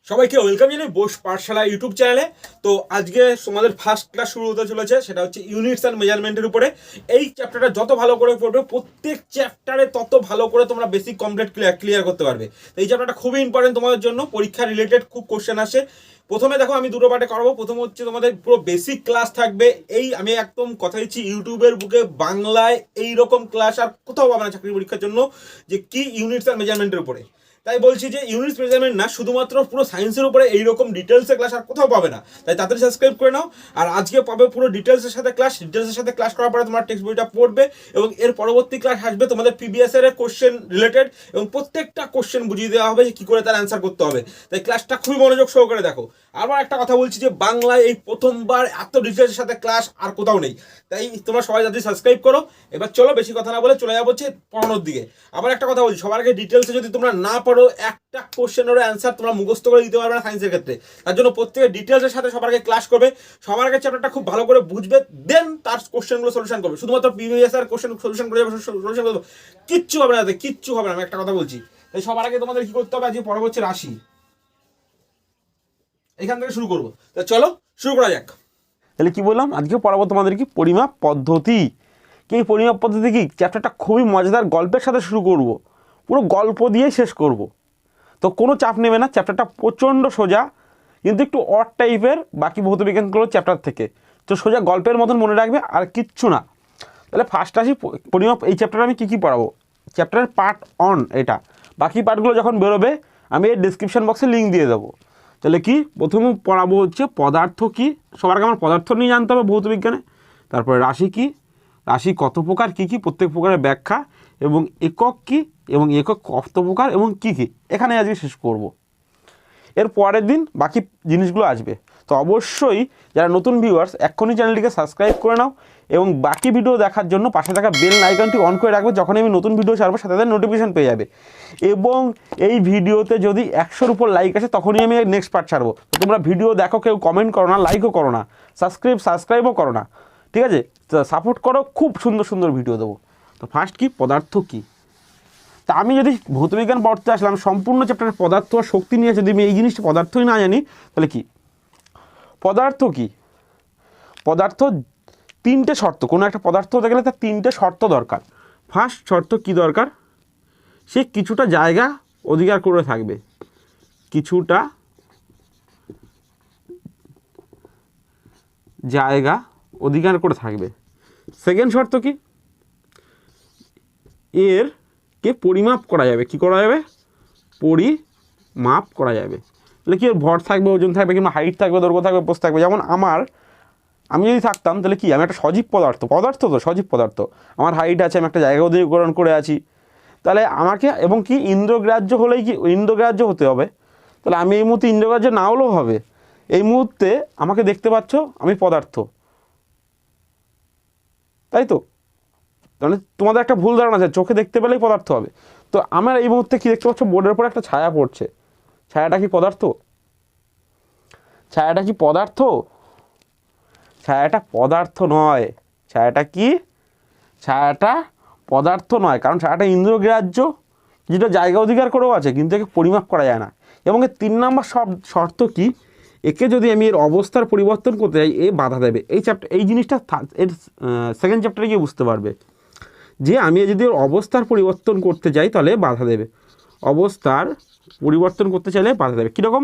সবাইকে ওয়েলকাম জানাই বোস পাঠশালা ইউটিউব চ্যানেলে। তো আজকে তোমাদের ফার্স্ট ক্লাস শুরু হতে চলেছে, সেটা হচ্ছে ইউনিটস অ্যান্ড মেজারমেন্টের উপরে। এই চ্যাপ্টারটা যত ভালো করে পড়বে, প্রত্যেক চ্যাপ্টারে তত ভালো করে তোমরা বেসিক কমপ্লিট ক্লিয়ার করতে পারবে। তো এই চ্যাপ্টারটা খুবই ইম্পর্টেন্ট তোমাদের জন্য, পরীক্ষা রিলেটেড খুব কোশ্চেন আসে। প্রথমে দেখো আমি দুটো পার্টে করাবো। প্রথম হচ্ছে তোমাদের পুরো বেসিক ক্লাস থাকবে। এই আমি একদম কথা দিচ্ছি, ইউটিউবের বুকে বাংলায় এইরকম ক্লাস আর কোথাও পাবে না চাকরি পরীক্ষার জন্য, যে কি ইউনিটস অ্যান্ড মেজারমেন্টের উপরে। তাই বলছি যে ইউনিট মেজারমেন্ট না, শুধুমাত্র পুরো সায়েন্সের উপরে এইরকম ডিটেলসে ক্লাস আর কোথাও পাবে না। তাই তাড়াতাড়ি সাবস্ক্রাইব করে নাও। আর আজকে পাবে পুরো ডিটেলসের সাথে ক্লাস করার পরে তোমার টেক্সট বইটা পড়বে, এবং এর পরবর্তী ক্লাস আসবে তোমাদের প্রিভিয়াস এর কোশ্চেন রিলেটেড, এবং প্রত্যেকটা কোশ্চেন বুঝিয়ে দেওয়া হবে যে কি করে তার অ্যান্সার করতে হবে। তাই ক্লাসটা খুবই মনোযোগ সহকারে দেখো। আবার একটা কথা বলছি যে বাংলায় এই প্রথমবার এত ডিটেলসের সাথে ক্লাস আর কোথাও নেই। তাই তোমরা সবাই যদি সাবস্ক্রাইব করো। এবার চলো বেশি কথা না বলে চলে যাবো হচ্ছে পড়ানোর দিকে। আবার একটা কথা বলছি, সবার আগে ডিটেলসে যদি তোমরা না পড়ো, একটা কোশ্চেনের অ্যান্সার তোমরা মুখস্থ করে দিতে পারবে না সায়েন্সের ক্ষেত্রে। তার জন্য প্রত্যেকের ডিটেলসের সাথে সবার আগে ক্লাস করবে, সবার আগে চ্যাপ্টারটা খুব ভালো করে বুঝবে, দেন তার কোশ্চেনগুলো সলিউশন করবে। শুধুমাত্র প্রিভিয়াস আর কোশ্চেন সলিউশন করে যাবে, সলিউশন করবে, কিচ্ছু হবে না, কিচ্ছু হবে না। আমি একটা কথা বলছি, তাই সবার আগে তোমাদের কি করতে হবে, আজকে পড়া হচ্ছে রাশি। এখান থেকে শুরু করবো, তা চলো শুরু করা যাক। তাহলে কি বললাম, আজকে পড়াবো তোমাদের কি পরিমাপ পদ্ধতি। কি পরিমাপ পদ্ধতি কি, চ্যাপ্টারটা খুবই মজাদার গল্পের সাথে শুরু করব, পুরো গল্প দিয়ে শেষ করব। তো কোনো চাপ নেবে না, চ্যাপ্টারটা প্রচণ্ড সোজা, কিন্তু একটু অড টাইপের বাকি ভৌতবিজ্ঞানগুলো চ্যাপ্টার থেকে। তো সোজা গল্পের মতন মনে রাখবে, আর কিচ্ছু না। তাহলে ফার্স্ট আসি পরিমাপ। এই চ্যাপ্টারে আমি কী পড়াবো, চ্যাপ্টারের পার্ট অন এটা। বাকি পার্টগুলো যখন বেরোবে আমি এই ডিসক্রিপশান বক্সে লিঙ্ক দিয়ে দেবো। তাহলে কি প্রথমে পড়াবো হচ্ছে পদার্থ কি। সবার আগে আমার পদার্থ নিয়ে জানতে হবে ভৌতবিজ্ঞানে। তারপরে রাশি কি, রাশি কত প্রকার, কী কী, প্রত্যেক প্রকারের ব্যাখ্যা, এবং একক কি, এবং একক কত প্রকার, এবং কী কী, এখানে আজকে শেষ করব। এর পরের দিন বাকি জিনিসগুলো আসবে। তো অবশ্যই যারা নতুন ভিউয়ার্স, এক্ষুনি চ্যানেলটিকে সাবস্ক্রাইব করে নাও, এবং বাকি ভিডিও দেখার জন্য পাশে থাকা বেল আইকনটি অন করে রাখবে। যখনই আমি নতুন ভিডিও ছাড়বো সাথে সাথে নোটিফিকেশান পেয়ে যাবে। এবং এই ভিডিওতে যদি 100-র উপর লাইক আসে তখনই আমি নেক্সট পার্ট ছাড়বো। তো তোমরা ভিডিও দেখো, কেউ কমেন্ট করো না, লাইকও করো না, সাবস্ক্রাইবও করো না, ঠিক আছে? সাপোর্ট করো, খুব সুন্দর সুন্দর ভিডিও দেবো। তো ফার্স্ট কি, পদার্থ কী। তা আমি যদি ভৌতবিজ্ঞান পড়তে আসলাম, সম্পূর্ণ চ্যাপ্টারের পদার্থ আর শক্তি নিয়ে যদি আমি এই জিনিসটা পদার্থই না জানি, তাহলে কি পদার্থ কি। পদার্থ তিনটে শর্ত, কোনো একটা পদার্থ হতে গেলে তার তিনটে শর্ত দরকার। ফার্স্ট শর্ত কি দরকার, সে কিছুটা জায়গা অধিকার করে থাকবে, কিছুটা জায়গা অধিকার করে থাকবে। সেকেন্ড শর্ত কি, এর কে পরিমাপ করা যাবে। কি করা যাবে, পরিমাপ করা যাবে। তাহলে কি, এর ভর থাকবে, ওজন থাকবে, কিংবা হাইট থাকবে, দৈর্ঘ্য থাকবে, পোস্ট থাকবে। যেমন আমি যদি থাকতাম, তাহলে কি, আমি একটা সজীব পদার্থ তো সজীব পদার্থ, আমার হাইট আছে, আমি একটা জায়গা অধিকরণ করে আছি। তাহলে আমাকে, এবং কি ইন্দ্রগ্রাহ্য হলেই কি, ইন্দ্রগ্রাহ্য হতে হবে। তাহলে আমি এই মুহূর্তে ইন্দ্রগ্রাহ্য না হলেও হবে, এই মুহূর্তে আমাকে দেখতে পাচ্ছ, আমি পদার্থ, তাই তো? তাহলে তোমাদের একটা ভুল ধারণা আছে, চোখে দেখতে পেলেই পদার্থ হবে। তো আমার এই মুহূর্তে কি দেখতে পাচ্ছ, বোর্ডের উপর একটা ছায়া পড়ছে। ছায়াটা কি পদার্থ? ছায়াটা কি পদার্থ? ছায়াটা পদার্থ নয়। ছায়াটা কি, ছায়াটা পদার্থ নয়, কারণ ছায়াটা ইন্দ্রগ্রাহ্য, যেটা জায়গা অধিকার করেও আছে, কিন্তু একে পরিমাপ করা যায় না। এবং এর 3 নম্বর শর্ত কি, একে যদি আমি এর অবস্থার পরিবর্তন করতে যাই, এ বাধা দেবে। এই জিনিসটা এর সেকেন্ড চ্যাপ্টারে গিয়ে বুঝতে পারবে, যে আমি যদি ওর অবস্থার পরিবর্তন করতে যাই তাহলে বাধা দেবে। অবস্থার পরিবর্তন করতে চাইলে বাধা দেবে। কীরকম,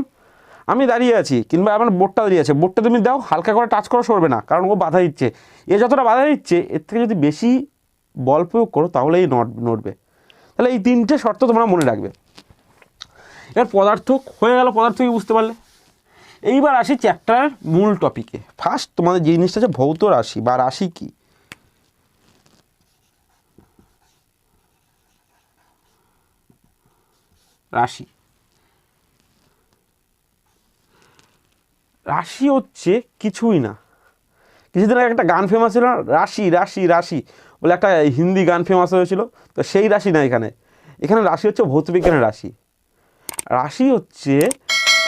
আমি দাঁড়িয়ে আছি, কিংবা আমার বোর্ডটা দাঁড়িয়ে আছে, বোর্ডটা তুমি দাও, হালকা করে টাচ করো, সরবে না, কারণ ও বাধা দিচ্ছে। এ যতটা বাধা দিচ্ছে, এর থেকে যদি বেশি বল প্রয়োগ করো তাহলেই নড়বে। তাহলে এই 3টে শর্ত তোমরা মনে রাখবে। এবার পদার্থ হয়ে গেল, পদার্থ কি বুঝতে পারলে। এইবার আসি চ্যাপ্টারের মূল টপিকে। ফার্স্ট তোমাদের যে জিনিসটা হচ্ছে ভৌত রাশি বা রাশি কি। রাশি, রাশি হচ্ছে কিছুই না। কিছুদিন আগে একটা গান ফেমাস ছিল, রাশি রাশি রাশি বলে একটা হিন্দি গান ফেমাস হয়েছিল। তো সেই রাশি না, এখানে রাশি হচ্ছে ভৌতবিজ্ঞানের রাশি। রাশি হচ্ছে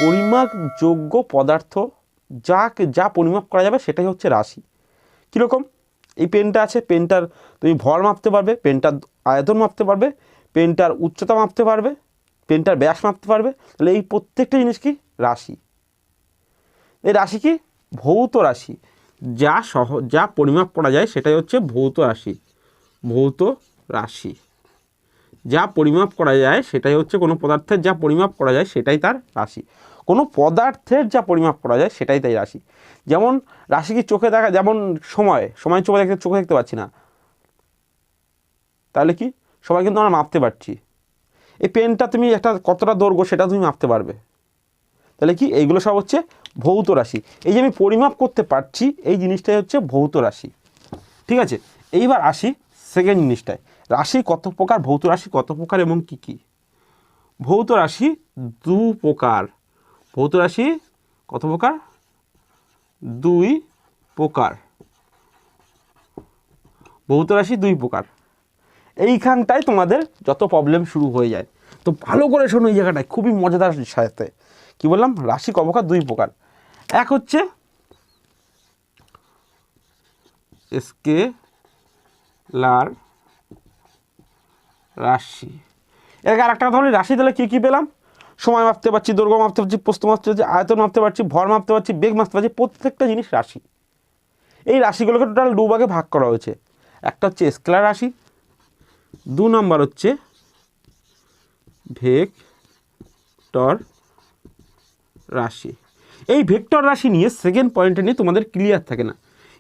পরিমাপযোগ্য পদার্থ, যা পরিমাপ করা যাবে সেটাই হচ্ছে রাশি। কীরকম, এই পেনটা আছে, পেনটার তুমি ভর মাপতে পারবে, পেনটার আয়তন মাপতে পারবে, পেনটার উচ্চতা মাপতে পারবে, পেনটার ব্যাস মাপতে পারবে। তাহলে এই প্রত্যেকটা জিনিস কি রাশি। এই রাশি কি ভৌত রাশি, যা পরিমাপ করা যায় সেটাই হচ্ছে ভৌত রাশি। ভৌত রাশি যা পরিমাপ করা যায় সেটাই হচ্ছে কোনো পদার্থের যা পরিমাপ করা যায় সেটাই তার রাশি। কোনো পদার্থের যা পরিমাপ করা যায় সেটাই তাই রাশি। যেমন রাশি কি চোখে দেখা, যেমন সময় চোখে দেখতে পাচ্ছি না, তাহলে কি সময় কিন্তু আমরা মাপতে পারছি। এই পেনটা তুমি একটা কতটা দৈর্ঘ্য সেটা তুমি মাপতে পারবে। তাহলে কি এইগুলো সব হচ্ছে ভৌত রাশি। এই যে আমি পরিমাপ করতে পারছি এই জিনিসটাই হচ্ছে ভৌত রাশি। ঠিক আছে, এইবার আসি সেকেন্ড জিনিসটায়, রাশি কত প্রকার, ভৌত রাশি কত প্রকার এবং কি কি। ভৌত রাশি দু প্রকার। ভৌত রাশি কত প্রকার? দুই প্রকার। ভৌত রাশি দুই প্রকার। এইখানটায় তোমাদের যত প্রবলেম শুরু হয়ে যায়, তো ভালো করে শোনো এই জায়গাটায়, খুবই মজাদার সাথে। কি বললাম? রাশি ক প্রকার? দুই প্রকার। এক হচ্ছে স্কেলার রাশি। এর আর একটা কথা বলি, রাশি তাহলে কী কী পেলাম? সময় মাপতে পারছি, দৈর্ঘ্য মাপতে পারছি, প্রস্থ মাপতে পারছি, আয়তন মাপতে পারছি, ভর মাপতে পারছি, বেগ মাপতে পারছি, প্রত্যেকটা জিনিস রাশি। এই রাশিগুলোকে টোটাল দু ভাগে ভাগ করা হয়েছে। একটা হচ্ছে স্কেলার রাশি, দু নম্বর হচ্ছে ভেক্টর রাশি। এই ভেক্টর রাশি নিয়ে সেকেন্ড পয়েন্টে নিয়ে তোমাদের ক্লিয়ার থাকে না।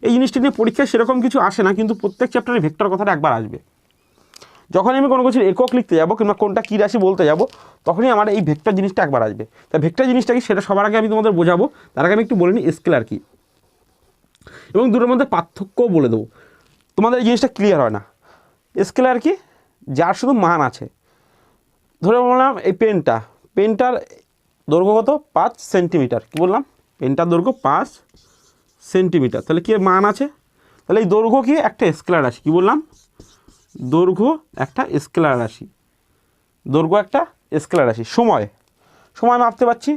এই জিনিসটা নিয়ে পরীক্ষায় সেরকম কিছু আসে না, কিন্তু প্রত্যেক চ্যাপ্টারে ভেক্টর কথাটা একবার আসবে। যখন আমি কোনো কিছুর একক লিখতে যাব কিংবা কোনটা কী রাশি বলতে যাব, তখনই আমার এই ভেক্টর জিনিসটা একবার আসবে। তাই ভেক্টর জিনিসটা কি সেটা সবার আগে আমি তোমাদের বোঝাবো। তার আগে আমি একটু বলে নিই স্কেলার কী, এবং দুটোর মধ্যে পার্থক্যও বলে দেবো। তোমাদের এই জিনিসটা ক্লিয়ার হয় না। স্কেলার কি? যার শুধু মান আছে। ধরে বললাম এই পেনটার দৈর্ঘ্য কত? 5 সেন্টিমিটার। কী বললাম? পেনটার দৈর্ঘ্য 5 সেন্টিমিটার। তাহলে কি মান আছে? তাহলে এই দৈর্ঘ্য কি? একটা স্কেলার রাশি। কী বললাম? দৈর্ঘ্য একটা স্কেলার রাশি। দৈর্ঘ্য একটা স্কেলার রাশি। সময় মাপতে পারছি।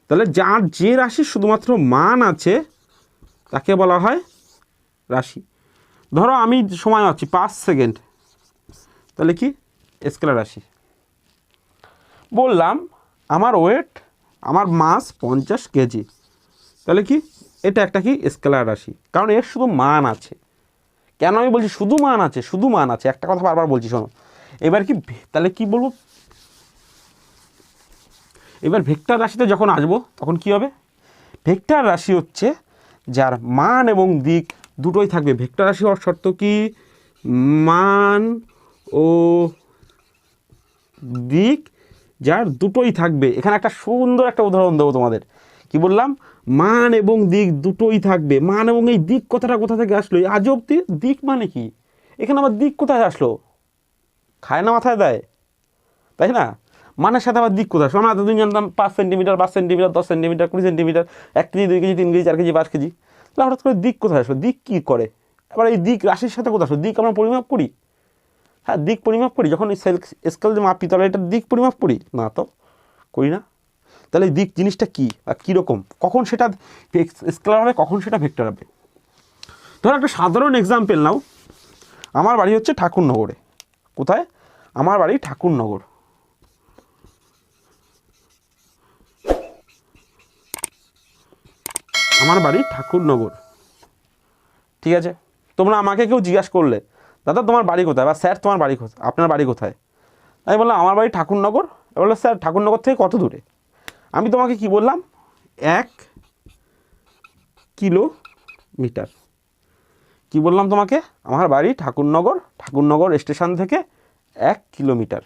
তাহলে যার যে রাশির শুধুমাত্র মান আছে তাকে বলা হয় রাশি। ধরো আমি সময় মাপছি 5 সেকেন্ড, তাহলে কি? স্কেলার রাশি। বললাম আমার ওয়েট, আমার মাস 50 কেজি, তাহলে কি? এটা একটা কি? স্কেলার রাশি, কারণ এর শুধু মান আছে। কেন আমি বলছি শুধু মান আছে? শুধু মান আছে, একটা কথা বারবার বলছি, শোনো। এবার কি, তাহলে কি বলবো? এবার ভেক্টর রাশিতে যখন আসবো তখন কি হবে? ভেক্টর রাশি হচ্ছে যার মান এবং দিক দুটোই থাকবে। ভেক্টর রাশি হওয়ার শর্ত কি? মান ও দিক যার দুটোই থাকবে। এখানে একটা সুন্দর একটা উদাহরণ দেবো তোমাদের। কি বললাম? মান এবং দিক দুটোই থাকবে। মান এবং এই দিক কথাটা কোথা থেকে আসলো? এই আজব দিক মানে কি? এখানে আবার দিক কোথায় আসলো? খায় না মাথায় দেয়, তাই না? মানের সাথে আবার দিক কোথায় আসলো? আমরা এতদিন জানতাম 5 centimetre, 5 centimetre, 10 centimetre, 20 centimetre, 1 KG, 2 KG, 3 KG, 4 KG, 5 KG. তাহলে হঠাৎ করে দিক কোথায় আসলো? দিক কী করে? এবার এই দিক রাশির সাথে কোথায় আসলো? দিক আমরা পরিমাপ করি। হ্যাঁ, দিক পরিমাপ করি। যখন এই স্কেল যে মাপি, তাহলে এটা দিক পরিমাপ করি না? তো করি না। তাহলে দিক জিনিসটা কী আর কীরকম, কখন সেটা স্কেলার হবে, কখন সেটা ভেক্টর হবে? ধরো একটা সাধারণ এক্সাম্পল নাও। আমার বাড়ি হচ্ছে ঠাকুরনগরে। কোথায়? আমার বাড়ি ঠাকুরনগর। আমার বাড়ি ঠাকুরনগর। ঠিক আছে, তোমরা আমাকে কেউ জিজ্ঞাসা করলে, দাদা তোমার বাড়ি কোথায়, বা স্যার তোমার বাড়ি কোথায়, আপনার বাড়ি কোথায়? আমি বললাম আমার বাড়ি ঠাকুরনগর। বললো স্যার ঠাকুরনগর থেকে কত দূরে? আমি তোমাকে কি বললাম? 1 কিলোমিটার। কি বললাম তোমাকে? আমার বাড়ি ঠাকুরনগর স্টেশন থেকে 1 কিলোমিটার।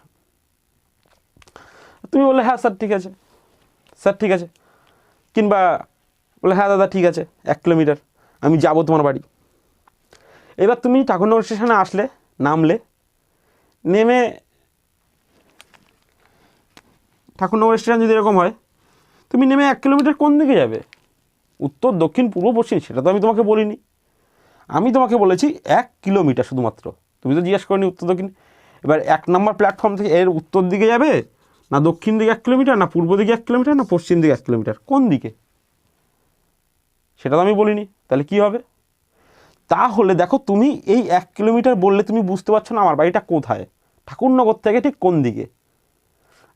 তুমি বললে হ্যাঁ স্যার ঠিক আছে, স্যার ঠিক আছে। কিংবা বলে হ্যাঁ দাদা ঠিক আছে, 1 কিলোমিটার, আমি যাবো তোমার বাড়ি। এবার তুমি ঠাকুরনগর স্টেশনে আসলে, নামলে, নেমে ঠাকুরনগর স্টেশন যদি এরকম হয়, তুমি নেমে 1 কিলোমিটার কোন দিকে যাবে? উত্তর, দক্ষিণ, পূর্ব, পশ্চিম? সেটা তো আমি তোমাকে বলিনি। আমি তোমাকে বলেছি 1 কিলোমিটার শুধুমাত্র। তুমি তো জিজ্ঞাসা করনি উত্তর দক্ষিণ। এবার 1 নম্বর প্ল্যাটফর্ম থেকে এর উত্তর দিকে যাবে, না দক্ষিণ দিকে 1 কিলোমিটার, না পূর্ব দিকে 1 কিলোমিটার, না পশ্চিম দিকে 1 কিলোমিটার? কোন দিকে? সেটা তো আমি বলিনি। তাহলে কি হবে? তাহলে দেখো, তুমি এই 1 কিলোমিটার বললে তুমি বুঝতে পারছো না আমার বাড়িটা কোথায়, ঠাকুরনগর থেকে ঠিক কোন দিকে।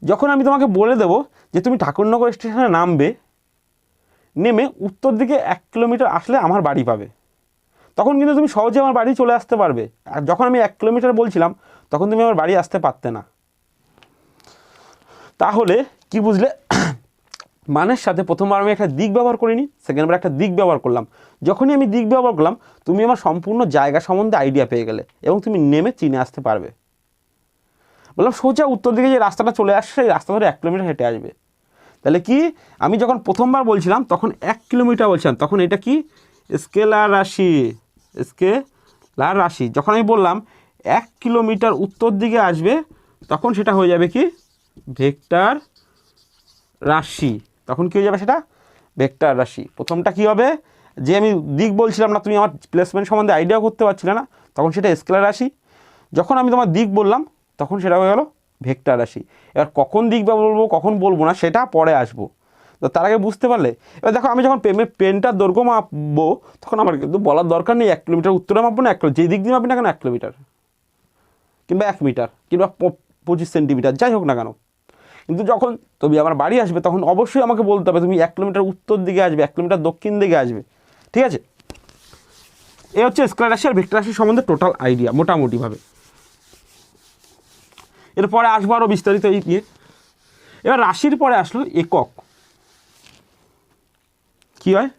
যখন আমি তোমাকে বলে দেবো যে তুমি ঠাকুরনগর স্টেশনে নামবে, নেমে উত্তর দিকে 1 কিলোমিটার আসলে আমার বাড়ি পাবে, তখন কিন্তু তুমি সহজে আমার বাড়ি চলে আসতে পারবে। আর যখন আমি 1 কিলোমিটার বলছিলাম তখন তুমি আমার বাড়ি আসতে পারতে না। তাহলে কি বুঝলে, মানের সাথে প্রথমবার আমি একটা দিক ব্যবহার করিনি, সেকেন্ডবার একটা দিক ব্যবহার করলাম। যখনই আমি দিক ব্যবহার করলাম তুমি আমার সম্পূর্ণ জায়গা সম্বন্ধে আইডিয়া পেয়ে গেলে এবং তুমি নেমে চিনে আসতে পারবে। বললাম সোজা উত্তর দিকে যে রাস্তাটা চলে আসছে সেই রাস্তা ধরে 1 কিলোমিটার হেঁটে আসবে। তাহলে কি, আমি যখন প্রথমবার বলছিলাম তখন 1 কিলোমিটার বলছিলাম, তখন এটা কি স্কেলার রাশি, স্কেলার রাশি। যখন আমি বললাম 1 কিলোমিটার উত্তর দিকে আসবে তখন সেটা হয়ে যাবে কি ভেক্টর রাশি। তখন কী হয়ে যাবে সেটা ভেক্টর রাশি। প্রথমটা কি হবে, যে আমি দিক বলছিলাম না, তুমি আমার প্লেসমেন্ট সম্বন্ধে আইডিয়া করতে পারছিলে না, তখন সেটা স্কেলার রাশি। যখন আমি তোমার দিক বললাম তখন সেটা হয়ে গেল ভেক্টর রাশি। এবার কখন দিক বলবো কখন বলবো না সেটা পরে আসবো, তো তার আগে বুঝতে পারলে। এবার দেখো আমি যখন পেনটার দৈর্ঘ্য মাপবো তখন আমার কিন্তু বলার দরকার নেই 1 কিলোমিটার উত্তরে মাপবো না 1 কিলোমিটার, যেই দিক দিয়ে মাপি না কেন 1 কিলোমিটার কিংবা 1 মিটার কিংবা 25 সেন্টিমিটার যাই হোক না কেন। কিন্তু যখন তুমি আমার বাড়ি আসবে তখন অবশ্যই আমাকে বলতে হবে তুমি 1 কিলোমিটার উত্তর দিকে আসবে, 1 কিলোমিটার দক্ষিণ দিকে আসবে, ঠিক আছে। এ হচ্ছে স্কেলার রাশি আর ভেক্টর রাশি সম্বন্ধে টোটাল আইডিয়া মোটামুটিভাবে। এরপরে আসবো আরও বিস্তারিত এই নিয়ে। এবার রাশির পরে আসলো একক। কি হয়,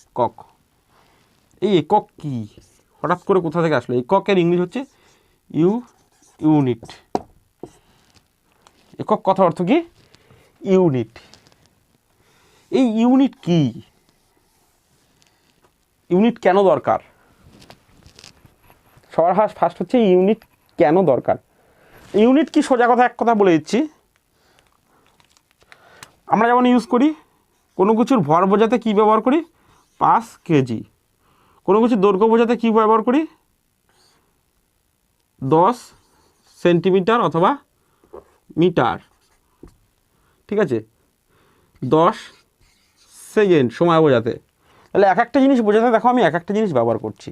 একক। এই একক কি হঠাৎ করে কোথা থেকে আসলো? এককের ইংলিশ হচ্ছে ইউনিট। একক কথা অর্থ কি ইউনিট। এই ইউনিট কি, ইউনিট কেন দরকার? সবার ফার্স্ট হচ্ছে ইউনিট কেন দরকার। ইউনিট কি সোজা কথা এক কথা বলে দিচ্ছি। আমরা যেমন ইউজ করি কোনো কিছুর ভর বোঝাতে কী ব্যবহার করি 5 কেজি, কোনো কিছুর দৈর্ঘ্য বোঝাতে কী ব্যবহার করি 10 সেন্টিমিটার অথবা মিটার, ঠিক আছে, 10 সেকেন্ড সময় বোঝাতে। তাহলে এক একটা জিনিস বোঝাতে দেখো আমি এক একটা জিনিস ব্যবহার করছি।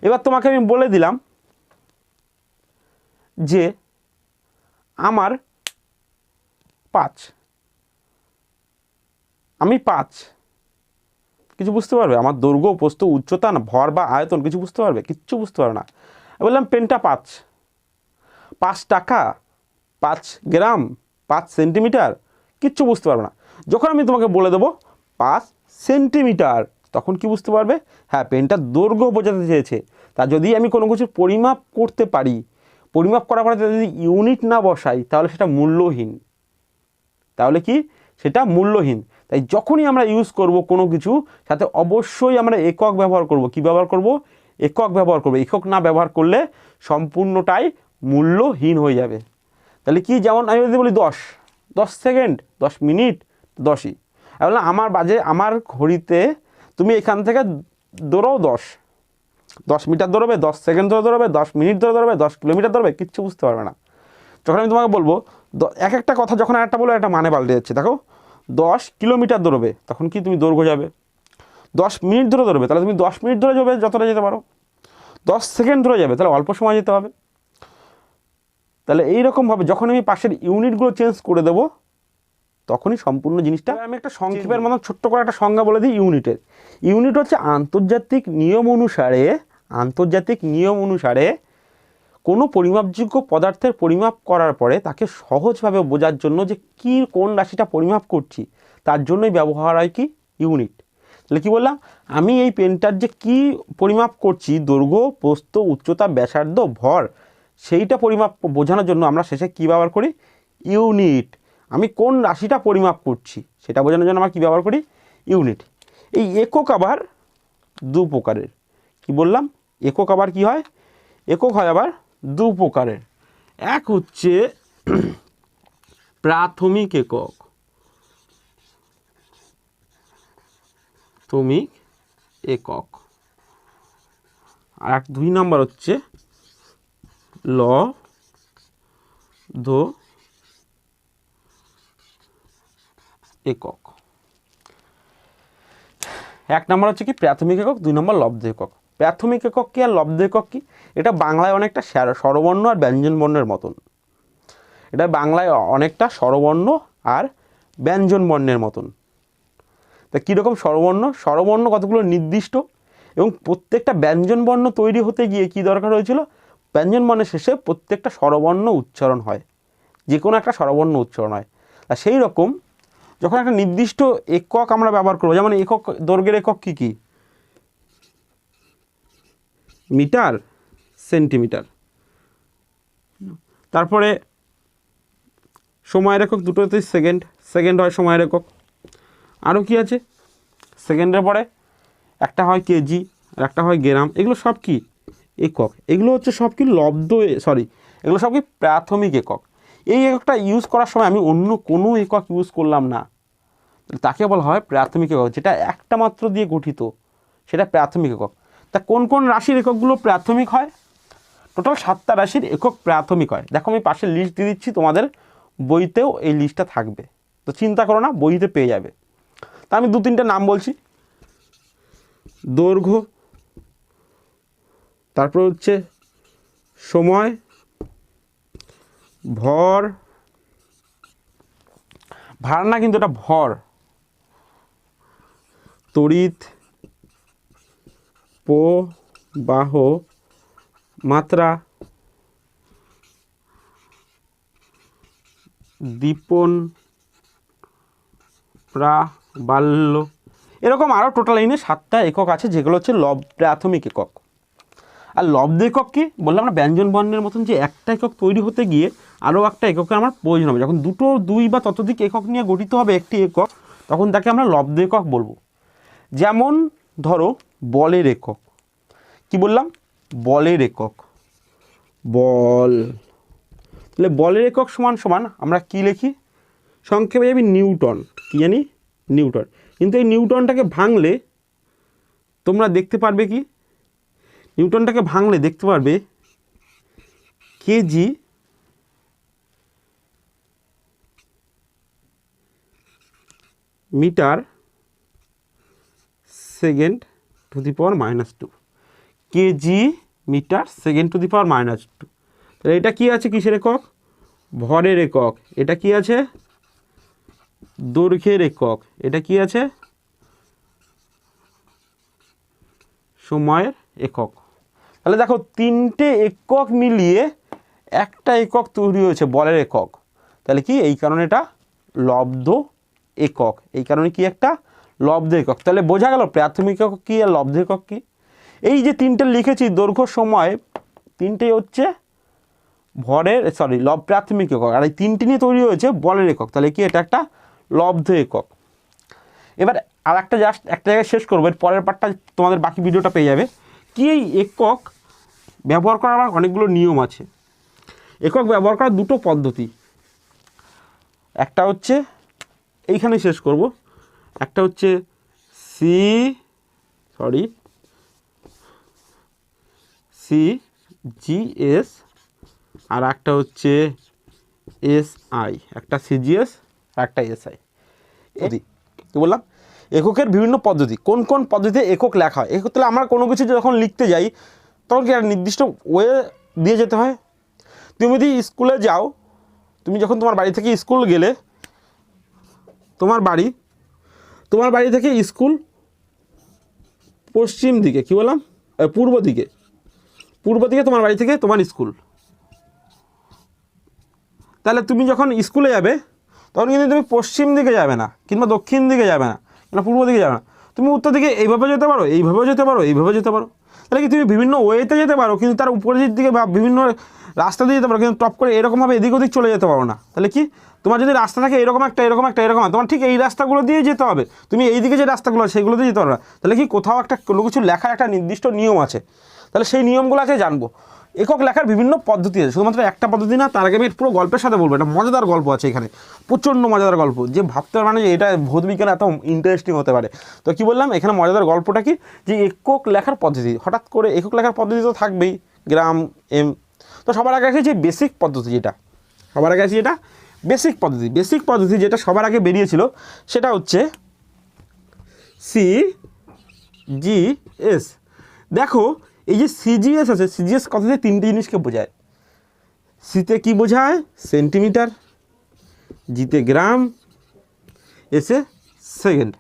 এবার তোমাকে আমি বলে দিলাম যে আমার 5, আমি 5, কিছু বুঝতে পারবে? আমার দৈর্ঘ্য প্রস্থ উচ্চতা না ভর বা আয়তন কিছু বুঝতে পারবে? কিচ্ছু বুঝতে পারবে না। বললাম পেনটা 5 টাকা, 5 গ্রাম, 5 সেন্টিমিটার, কিচ্ছু বুঝতে পারবে না। যখন আমি তোমাকে বলে দেবো 5 সেন্টিমিটার তখন কি বুঝতে পারবে? হ্যাঁ, পেনটার দৈর্ঘ্য বোঝাতে চেয়েছে। তা যদি আমি কোনো কিছু পরিমাপ করতে পারি, পরিমাপ করার পরে যদি ইউনিট না বসাই তাহলে সেটা মূল্যহীন। তাহলে কি সেটা মূল্যহীন। তাই যখনই আমরা ইউজ করব কোনো কিছু সাথে অবশ্যই আমরা একক ব্যবহার করব। কি ব্যবহার করব? একক ব্যবহার করব। একক না ব্যবহার করলে সম্পূর্ণটাই মূল্যহীন হয়ে যাবে। তাহলে কি, যেমন আমি যদি বলি 10 সেকেন্ড, 10 মিনিট, 10ই। আমি বললাম আমার ঘড়িতে তুমি এখান থেকে দৌড়াও 10 মিটার দৌড়বে, 10 সেকেন্ড ধরে দৌড়বে, 10 মিনিট ধরে দৌড়বে, 10 কিলোমিটার দৌড়বে, কিচ্ছু বুঝতে পারবে না। যখন আমি তোমাকে বলবো এক একটা কথা যখন একটা বলবো একটা মানে পাল্টে যাচ্ছে। দেখো 10 কিলোমিটার দৌড়বে তখন কি তুমি দৌড় যাবে। 10 মিনিট ধরে দৌড়বে তাহলে তুমি 10 মিনিট ধরে যাবে যতটা যেতে পারো। 10 সেকেন্ড ধরে যাবে তাহলে অল্প সময় যেতে হবে। তাহলে এইরকমভাবে যখন আমি পাশের ইউনিটগুলো চেঞ্জ করে দেবো তখনই সম্পূর্ণ জিনিসটা। আমি একটা সংক্ষেপের মতো ছোট্ট করে একটা সংজ্ঞা বলে দিই ইউনিটের। ইউনিট হচ্ছে আন্তর্জাতিক নিয়ম অনুসারে কোনো পরিমাপযোগ্য পদার্থের পরিমাপ করার পরে তাকে সহজভাবে বোঝার জন্য যে কোন রাশিটা পরিমাপ করছি তার জন্যই ব্যবহার হয় কি ইউনিট। তাহলে কী বললাম, আমি এই পেনটার যে কি পরিমাপ করছি দৈর্ঘ্য প্রস্থ উচ্চতা ব্যাসার্ধ ভর, সেইটা পরিমাপ বোঝানোর জন্য আমরা শেষে কী ব্যবহার করি ইউনিট। আমি কোন রাশিটা পরিমাপ করছি সেটা বোঝানোর জন্য আমরা কী ব্যবহার করি ইউনিট। এই একক আবার 2 প্রকারের। কি বললাম, একক আবার কি হয়, একক হয় আবার 2 প্রকারের। এক হচ্ছে প্রাথমিক একক, আর 2 নম্বর হচ্ছে লব্ধ একক। 1 নম্বর হচ্ছে কি প্রাথমিক একক, 2 নম্বর লব্ধ একক। প্রাথমিক একক কী আর লব্ধ একক কী? এটা বাংলায় অনেকটা স্বরবর্ণ আর ব্যঞ্জনবর্ণের মতন। এটা বাংলায় অনেকটা স্বরবর্ণ আর ব্যঞ্জনবর্ণের মতন। তা কীরকম স্বরবর্ণ? স্বরবর্ণ কতগুলো নির্দিষ্ট, এবং প্রত্যেকটা ব্যঞ্জনবর্ণ তৈরি হতে গিয়ে কী দরকার হয়েছিল? ব্যঞ্জনবর্ণের শেষে প্রত্যেকটা স্বরবর্ণ উচ্চারণ হয়, যে কোনো একটা স্বরবর্ণ উচ্চারণ হয়। আর সেই রকম যখন একটা নির্দিষ্ট একক আমরা ব্যবহার করবো, যেমন একক দৈর্ঘ্যের একক কী কী? Metre, centimetre. তারপরে সময়ের একক দুটোতেই সেকেন্ড, সেকেন্ড হয় সময়ের একক। আরও কি আছে? সেকেন্ডের পরে একটা হয় কেজি আর একটা হয় গ্রাম। এগুলো সব কি একক? এগুলো হচ্ছে সব কি লব্ধ, এগুলো সব কি প্রাথমিক একক। এই এককটা ইউজ করার সময় আমি অন্য কোনো একক ইউজ করলাম না, তাকে বলা হয় প্রাথমিক একক। যেটা একটা মাত্র দিয়ে গঠিত সেটা প্রাথমিক একক। তা কোন কোন রাশির এককগুলো প্রাথমিক হয়? টোটাল 7টা রাশির একক প্রাথমিক হয়। দেখো আমি পাশে লিস্ট দিয়ে দিচ্ছি, তোমাদের বইতেও এই লিস্টটা থাকবে, তো চিন্তা করো না, বইতে পেয়ে যাবে। তা আমি 2-3টে নাম বলছি। দৈর্ঘ্য, তারপর হচ্ছে সময়, ভর, ভার না কিন্তু এটা ভর, তড়িৎ, প্রবাহ, মাত্রা, দীপন, প্রাবল্য, এরকম আরও টোটাল এই নিয়ে 7টা একক আছে, যেগুলো হচ্ছে প্রাথমিক একক। আর লব্ধ একক কি বললাম না, ব্যঞ্জন বর্ণের মতন যে একটা একক তৈরি হতে গিয়ে আরও একটা এককের আমার প্রয়োজন হবে। যখন দুটো, দুই বা ততোধিক একক নিয়ে গঠিত হবে একটি একক, তখন তাকে আমরা লব্ধ একক বলবো। যেমন ধরো বলের একক, কি বললাম? বলের একক, বল। তাহলে বলের একক সমান সমান আমরা কি লিখি? সংক্ষেপে যাবি নিউটন। কি জানি? নিউটন। কিন্তু এই নিউটনটাকে ভাঙলে তোমরা দেখতে পারবে কি? নিউটনটাকে ভাঙলে দেখতে পারবে KG, metre, second to the power -2। KG, metre, second to the power -2। তাহলে এটা কি আছে? কিসের একক? ভরের একক। এটা কি আছে? দৈর্ঘ্যের একক। এটা কি আছে? সময়ের একক। তাহলে দেখো 3টে একক মিলিয়ে একটা একক তৈরি হয়েছে, বলের একক। তাহলে কি এই কারণে এটা লব্ধ একক। এই কারণে কি একটা লব্ধ একক। তাহলে বোঝা গেল প্রাথমিক একক কী আর লব্ধ একক কী। এই যে 3টে লিখেছি দৈর্ঘ্য সময়, 3টেই হচ্ছে ভরের প্রাথমিক একক, আর এই 3টে নিয়ে তৈরি হয়েছে বলের একক। তাহলে কি এটা একটা লব্ধ একক। এবার আর একটা জাস্ট একটা জায়গায় শেষ করবো, এর পরের পার্টটা তোমাদের বাকি ভিডিওটা পেয়ে যাবে। কি এই একক ব্যবহার করার আবার অনেকগুলো নিয়ম আছে। একক ব্যবহার করার দুটো পদ্ধতি, একটা হচ্ছে এইখানে শেষ করব, একটা হচ্ছে সিজিএস আর একটা হচ্ছে এসআই। একটা সিজিএস আর একটা এসআই। কি বললাম? এককের বিভিন্ন পদ্ধতি। কোন কোন পদ্ধতিতে একক লেখা হয়? একক তাহলে আমরা কোনো কিছু যখন লিখতে যাই তখন কি একটা নির্দিষ্ট ওয়ে দিয়ে যেতে হয়। তুমি যদি স্কুলে যাও, তুমি যখন তোমার বাড়ি থেকে স্কুল গেলে, তোমার বাড়ি থেকে স্কুল পশ্চিম দিকে, কি বললাম? পূর্ব দিকে তোমার বাড়ি থেকে তোমার স্কুল। তাহলে তুমি যখন স্কুলে যাবে তখন কিন্তু তুমি পশ্চিম দিকে যাবে না, কিংবা দক্ষিণ দিকে যাবে না, কিংবা পূর্ব দিকে যাবে না, তুমি উত্তর দিকে এইভাবে যেতে পারো, এইভাবেও যেতে পারো, এইভাবে যেতে পারো। তাহলে কি তুমি বিভিন্ন ওয়েতে যেতে পারো, কিন্তু তার উপরের দিকে বা বিভিন্ন রাস্তা দিয়ে যেতে পারো, কিন্তু টপ করে এরকমভাবে এদিক ওদিক চলে যেতে পারো না। তাহলে কি তোমার যদি রাস্তা থাকে এরকম একটা, তোমার ঠিক এই রাস্তাগুলো দিয়ে যেতে হবে। তুমি এই দিকে যে রাস্তাগুলো আছে সেগুলো দিয়ে যেতে পারো না। তাহলে কি কোথাও একটা কোনো কিছু লেখার একটা নির্দিষ্ট নিয়ম আছে। তাহলে সেই নিয়মগুলো আছে জানবো। একক লেখার বিভিন্ন পদ্ধতি আছে, শুধুমাত্র একটা পদ্ধতি না। তার আগে আমি পুরো গল্পের সাথে বলবো, এটা মজাদার গল্প আছে এখানে, প্রচণ্ড মজাদার গল্প, যে ভাবতে পারে না যে এটা ভৌতবিজ্ঞান এত ইন্টারেস্টিং হতে পারে। তো কি বললাম এখানে মজাদার গল্পটা কি, যে একক লেখার পদ্ধতি। হঠাৎ করে একক লেখার পদ্ধতি তো থাকবেই, গ্রাম, এম। তো সবার আগে আছে যে বেসিক পদ্ধতি, যেটা বেসিক পদ্ধতি যেটা সবার আগে বেরিয়েছিল, সেটা হচ্ছে সিজিএস। দেখো এই যে সিজিএস আছে, সিজিএস কথাতে তিনটে জিনিসকে বোঝায়। সিতে কি বোঝায়? সেন্টিমিটার, জিতে গ্রাম, এসে সেকেন্ড।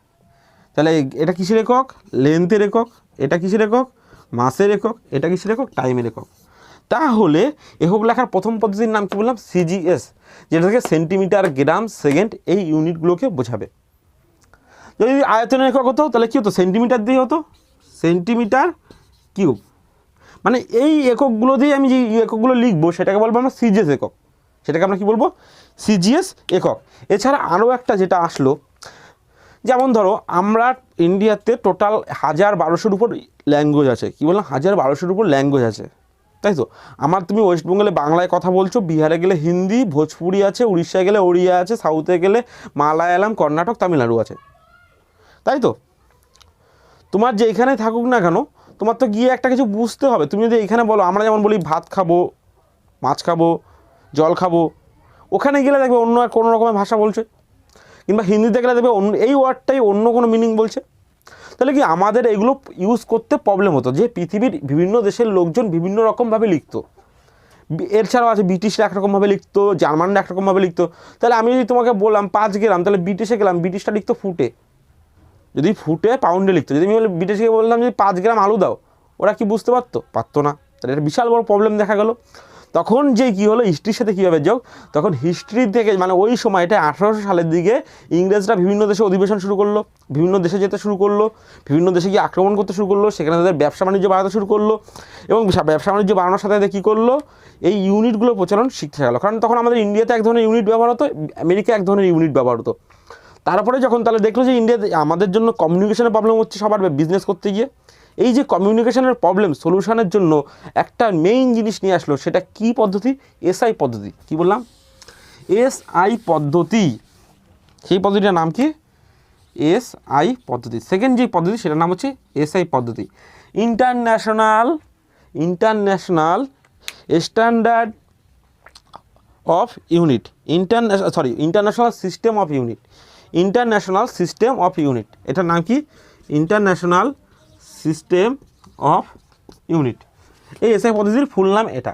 তাহলে এটা কিসের একক? লেন্থের একক। এটা কিসের একক? মাসের একক। এটা কিসের একক? টাইমের একক। তাহলে একক লেখার প্রথম পদ্ধতির নাম কি বললাম? সিজিএস, যেটা থেকে সেন্টিমিটার, গ্রাম, সেকেন্ড এই ইউনিটগুলোকে বোঝাবে। যদি আয়তনের একক হতো তাহলে কী হতো? সেন্টিমিটার দিয়ে হতো, সেন্টিমিটার কিউব। মানে এই এককগুলো দিয়ে আমি যে এককগুলো লিখবো সেটাকে বলবো আমরা সিজিএস একক। সেটাকে আমরা কী বলবো? সিজিএস একক। এছাড়া আরও একটা যেটা আসলো, যেমন ধরো আমরা ইন্ডিয়াতে টোটাল 1200-র উপর ল্যাঙ্গুয়েজ আছে। কী বললাম? 1200-র উপর ল্যাঙ্গুয়েজ আছে, তাই তো? তুমি ওয়েস্টবেঙ্গলে বাংলায় কথা বলছো, বিহারে গেলে হিন্দি, ভোজপুরি আছে, উড়িষ্যায় গেলে ওড়িয়া আছে, সাউথে গেলে মালায়ালাম, কর্ণাটক, তামিলনাড়ু আছে, তাই তো? তোমার যেখানে থাকুক না কেন, তোমার তো গিয়ে একটা কিছু বুঝতে হবে। তুমি যদি এখানে বলো, আমরা যেমন বলি ভাত খাবো, মাছ খাবো, জল খাবো, ওখানে গেলে দেখবে অন্য আর কোনো রকমের ভাষা বলছে, কিংবা হিন্দিতে গেলে দেখবে অন্য এই ওয়ার্ডটাই অন্য কোনো মিনিং বলছে। তাহলে কি আমাদের এগুলো ইউজ করতে প্রবলেম হতো, যে পৃথিবীর বিভিন্ন দেশের লোকজন বিভিন্ন রকমভাবে লিখতো। এছাড়াও আছে ব্রিটিশরা একরকমভাবে লিখতো, জার্মানরা একরকমভাবে লিখতো। তাহলে আমি যদি তোমাকে বললাম 5 গ্রাম, তাহলে ব্রিটিশে গেলাম, ব্রিটিশটা লিখতো ফুটে, যদি ফুটে পাউন্ডে লিখতো। যদি আমি ব্রিটিশকে বললাম যে 5 গ্রাম আলু দাও, ওরা কি বুঝতে পারতো না। তাহলে এটা বিশাল বড় প্রবলেম দেখা গেল। তখন যে কী হলো, হিস্ট্রির সাথে কীভাবে যোগ, তখন হিস্ট্রি থেকে মানে ওই সময়টা 1800 সালের দিকে ইংরেজরা বিভিন্ন দেশে অধিবেশন শুরু করলো, বিভিন্ন দেশে যেতে শুরু করলো, বিভিন্ন দেশে গিয়ে আক্রমণ করতে শুরু করলো, সেখানে তাদের ব্যবসা বাণিজ্য বাড়াতে শুরু করলো, এবং ব্যবসা বাণিজ্য বাড়ানোর সাথে সাথে কী করলো, এই ইউনিটগুলোর প্রচলন শিখতে গেলো। কারণ তখন আমাদের ইন্ডিয়াতে এক ধরনের ইউনিট ব্যবহার হতো, আমেরিকা এক ধরনের ইউনিট ব্যবহার হতো। তারপরে যখন তাহলে দেখলো যে ইন্ডিয়াতে আমাদের জন্য কমিউনিকেশনের প্রবলেম হচ্ছে সবার বিজনেস করতে গিয়ে, এই যে কমিউনিকেশনের প্রবলেম সলিউশনের জন্য একটা মেইন জিনিস নিয়ে আসলো, সেটা কি পদ্ধতি? এসআই পদ্ধতি। কি বললাম? এসআই পদ্ধতি। সেই পদ্ধতিটার নাম কি? এসআই পদ্ধতি। সেকেন্ড যে পদ্ধতি সেটার নাম হচ্ছে এসআই পদ্ধতি, international standard of unit, international system of unit, international system of unit. এটার নাম কি? International system of unit. এই এসআই পদ্ধতির ফুল নাম এটা।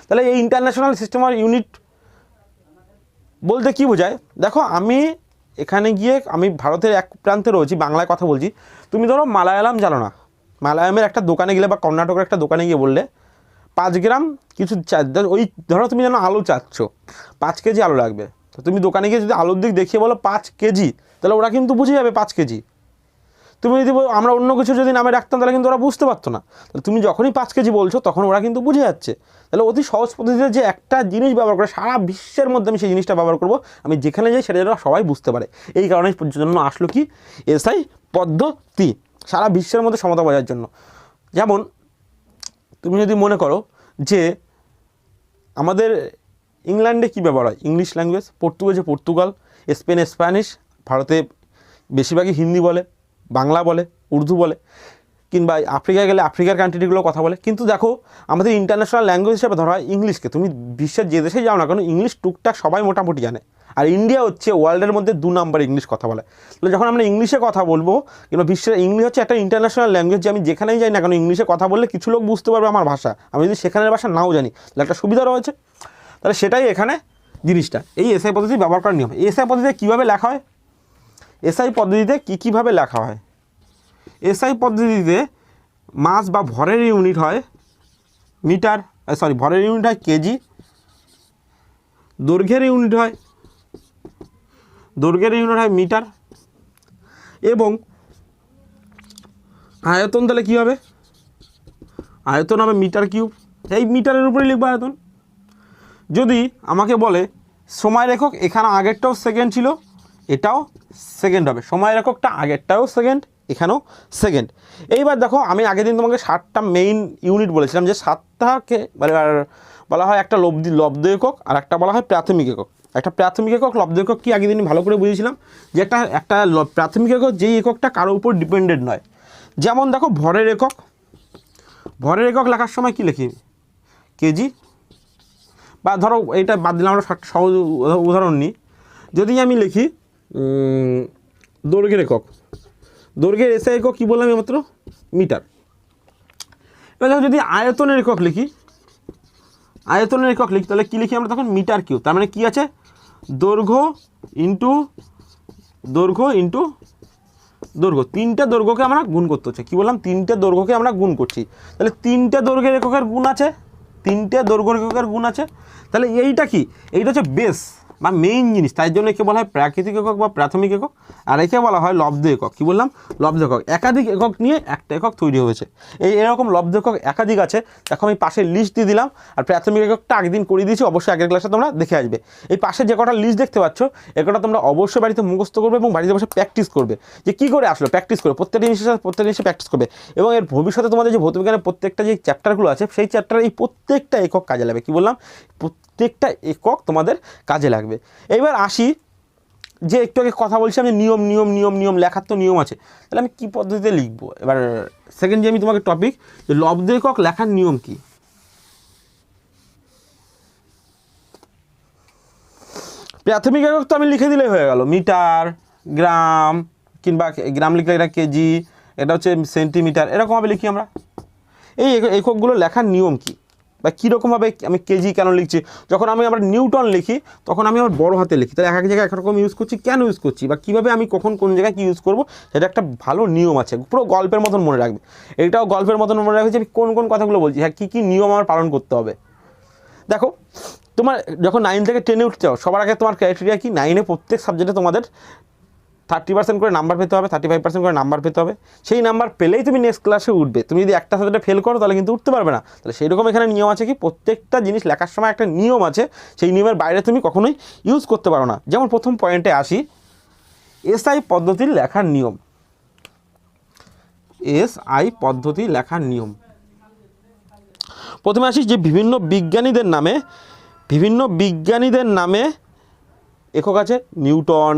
তাহলে এই ইন্টারন্যাশনাল সিস্টেম অফ ইউনিট বলতে কী বোঝায়? দেখো আমি এখানে গিয়ে, আমি ভারতের এক প্রান্তে রয়েছি, বাংলায় কথা বলছি। তুমি ধরো মালায়ালাম জানো না, মালায়ালামের একটা দোকানে গেলে বা কর্ণাটকের একটা দোকানে গিয়ে বললে 5 গ্রাম কিছু ওই ধরো তুমি জানো আলু চাচ্ছ, 5 কেজি আলু লাগবে। তো তুমি দোকানে গিয়ে যদি আলুর দিক দেখিয়ে বলো 5 কেজি, তাহলে ওরা কিন্তু বুঝে যাবে 5 কেজি। তুমি যদি আমরা অন্য কিছু যদি নামে রাখতাম তাহলে কিন্তু ওরা বুঝতে পারতো না। তাহলে তুমি যখনই 5 কেজি বলছো তখন ওরা কিন্তু বুঝে যাচ্ছে। তাহলে অতি সহজ পদ্ধতিতে যে একটা জিনিস ব্যবহার করে সারা বিশ্বের মধ্যে আমি সেই জিনিসটা ব্যবহার করবো, আমি যেখানে যাই সেটা যেন সবাই বুঝতে পারে। এই কারণে জন্য আসলো কি? এসআই পদ্ধতি, সারা বিশ্বের মধ্যে সমতা বজায়ের জন্য। যেমন তুমি যদি মনে করো যে আমাদের ইংল্যান্ডে কী ব্যবহার হয়? English language. পর্তুগালে পর্তুগাল, স্পেনে স্প্যানিশ, ভারতে বেশিরভাগই হিন্দি বলে, বাংলা বলে, উর্দু বলে, কিংবা আফ্রিকায় গেলে আফ্রিকার কান্ট্রিগুলো কথা বলে। কিন্তু দেখো আমাদের ইন্টারন্যাশনাল ল্যাঙ্গুয়েজ হিসেবে ধরা হয় ইংলিশকে। তুমি বিশ্বের যে দেশে যাও না কেন, ইংলিশ টুকটাক সবাই মোটামুটি জানে। আর ইন্ডিয়া হচ্ছে ওয়ার্ল্ডের মধ্যে 2 নম্বর ইংলিশ কথা বলে। তাহলে যখন আমরা ইংলিশে কথা বলবো, কিংবা বিশ্বের ইংলিশ হচ্ছে একটা ইন্টারন্যাশনাল ল্যাঙ্গুয়েজ, যে আমি যেখানেই যাই না কেন ইংলিশে কথা বললে কিছু লোক বুঝতে পারবে আমার ভাষা, আমি যদি সেখানের ভাষা নাও জানি, তাহলে একটা সুবিধা রয়েছে। তাহলে সেটাই এখানে জিনিসটা, এই এসআই পদ্ধতি ব্যবহার করার নিয়ম। এসআই পদ্ধতিতে কীভাবে লেখা হয়? এসআই পদ্ধতিতে কীভাবে লেখা হয়? এসআই পদ্ধতিতে মাস বা ভরের ইউনিট হয় মিটার, ভরের ইউনিট হয় কেজি, দৈর্ঘ্যের ইউনিট হয় মিটার, এবং আয়তন তাহলে কী হবে? আয়তন হবে মিটার কিউব। এই মিটারের উপরে লিখবো আয়তন। যদি আমাকে বলে সময়ের একক, এখানে আগেরটাও সেকেন্ড ছিল, এটাও সেকেন্ড হবে। সময়ের এককটা আগেরটাও সেকেন্ড, এখানেও সেকেন্ড। এইবার দেখো আমি আগের দিন তোমাকে 7টা মেইন ইউনিট বলেছিলাম, যে 7টাকে বলা হয় একটা লব্ধ একক, আর একটা বলা হয় প্রাথমিক একক। একটা প্রাথমিক একক, লব্ধ একক কি আগের দিন ভালো করে বুঝেছিলাম, যে একটা প্রাথমিক একক যেই এককটা কারোর উপর ডিপেন্ডেন্ট নয়। যেমন দেখো ভরের একক, ভরের একক লেখার সময় কি লিখি? কেজি। বা ধরো এইটা বাদ দিলাম, আমরা সহজ উদাহরণ নিই। যদি আমি লিখি দৈর্ঘ্যের একক, দৈর্ঘ্যের এসআই একক কী বললাম মাত্র? মিটার। এবার দেখো যদি আয়তনের একক লিখি, আয়তনের একক লিখি, তাহলে কী লিখি আমরা তখন? Metre cube. তার মানে কী আছে? দৈর্ঘ্য ইন্টু দৈর্ঘ্য, তিনটে দৈর্ঘ্যকে আমরা গুণ করতে হচ্ছে। কী বললাম? তিনটে দৈর্ঘ্যকে আমরা গুণ করছি, তাহলে তিনটে দৈর্ঘ্যের এককের গুণ আছে, তিনটে দৈর্ঘ্যের এককের গুণ আছে। তাহলে এইটা কি? এইটা হচ্ছে বেস বা মেইন জিনিস, তাই জন্য একে বলা হয় প্রাকৃতিক একক বা প্রাথমিক একক, আর একে বলা হয় লব্ধ একক। কী বললাম? লব্ধ একক। একাধিক একক নিয়ে একটা একক তৈরি হয়েছে। এরকম লব্ধ একক একাধিক আছে। দেখো আমি পাশে লিস্ট দিয়ে দিলাম, আর প্রাথমিক এককটা আগের করিয়ে দিয়েছি, অবশ্যই আগের ক্লাসে তোমরা দেখে আসবে। এই পাশে যে কটা লিস্ট দেখতে পাচ্ছ, এ কটা তোমরা অবশ্যই বাড়িতে মুখস্থ করবে এবং বাড়িতে বসে প্র্যাকটিস করবে, যে কী করে আসলো প্র্যাকটিস করে, প্রত্যেকটা জিনিসে প্র্যাকটিস করবে। এবং এর ভবিষ্যতে তোমাদের যে ভৌতবিজ্ঞানের প্রত্যেকটা যে চ্যাপ্টারগুলো আছে, সেই চ্যাপ্টারে এই প্রত্যেকটা একক কাজে লাগবে। কী বললাম? প্রত্যেকটা একক তোমাদের কাজে লাগবে। এইবার আসি, যে একটু আগে কথা বলছি আমি নিয়ম নিয়ম নিয়ম নিয়ম লেখার তো নিয়ম আছে, তাহলে আমি কী পদ্ধতিতে লিখবো? এবার সেকেন্ড যে আমি তোমাকে টপিক, যে লব্ধ একক লেখার নিয়ম কী। প্রাথমিক একক তো আমি লিখে দিলেই হয়ে গেল, মিটার, গ্রাম, কিংবা গ্রাম লিখলে এটা কেজি, এটা হচ্ছে সেন্টিমিটার, এরকমভাবে লিখি আমরা। এই এককগুলো লেখার নিয়ম কী, বা কীরকমভাবে আমি কেজি কেন লিখছি? যখন আমরা নিউটন লিখি, তখন আমি আমার বড় হাতে লিখি, তাহলে এক এক জায়গায় একরকম ইউজ করছি, কেন ইউজ করছি বা কীভাবে আমি কখন কোন জায়গায় কী ইউজ করবো, সেটা একটা ভালো নিয়ম আছে, পুরো গল্পের মতন মনে রাখবে। এইটাও গল্পের মতন মনে রাখবে যে আমি কোন কোন কথাগুলো বলছি, হ্যাঁ কী কী নিয়ম আমার পালন করতে হবে। দেখো তোমার যখন 9 থেকে 10-এ উঠতে যাও, সবার আগে তোমার ক্রাইটেরিয়া কি? 9-এ প্রত্যেক সাবজেক্টে তোমাদের 30% করে নাম্বার পেতে হবে, 35% করে নাম্বার পেতে হবে। সেই নাম্বার পেলেই তুমি নেক্সট ক্লাসে উঠবে। তুমি যদি একটা সাবজেক্টে ফেল করো, তাহলে কিন্তু উঠতে পারবে না। তাহলে সেই রকম এখানে নিয়ম আছে কি, প্রত্যেকটা জিনিস লেখার সময় একটা নিয়ম আছে, সেই নিয়মের বাইরে তুমি কখনোই ইউজ করতে পারো না। যেমন প্রথম পয়েন্টে আসি, এসআই পদ্ধতির লেখার নিয়ম। এসআই পদ্ধতি লেখার নিয়ম, প্রথমে আসি যে বিভিন্ন বিজ্ঞানীদের নামে একক আছে। নিউটন,